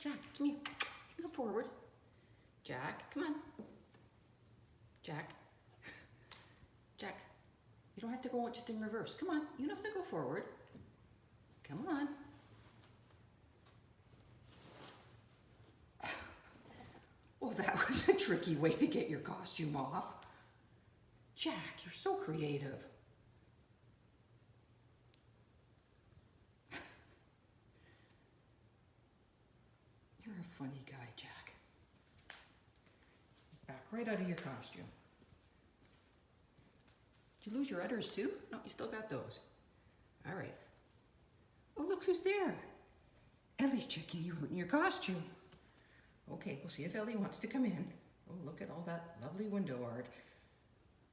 Jack, come here. Come forward. Jack, come on. Jack. Jack, you don't have to go just in reverse. Come on, you know how to go forward. Come on. Well, that was a tricky way to get your costume off. Jack, you're so creative. You're a funny guy, Jack. Back right out of your costume. Did you lose your udders too? No, you still got those. All right. Oh, look who's there. Ellie's checking you out in your costume. Okay, we'll see if Ellie wants to come in. Oh, look at all that lovely window art.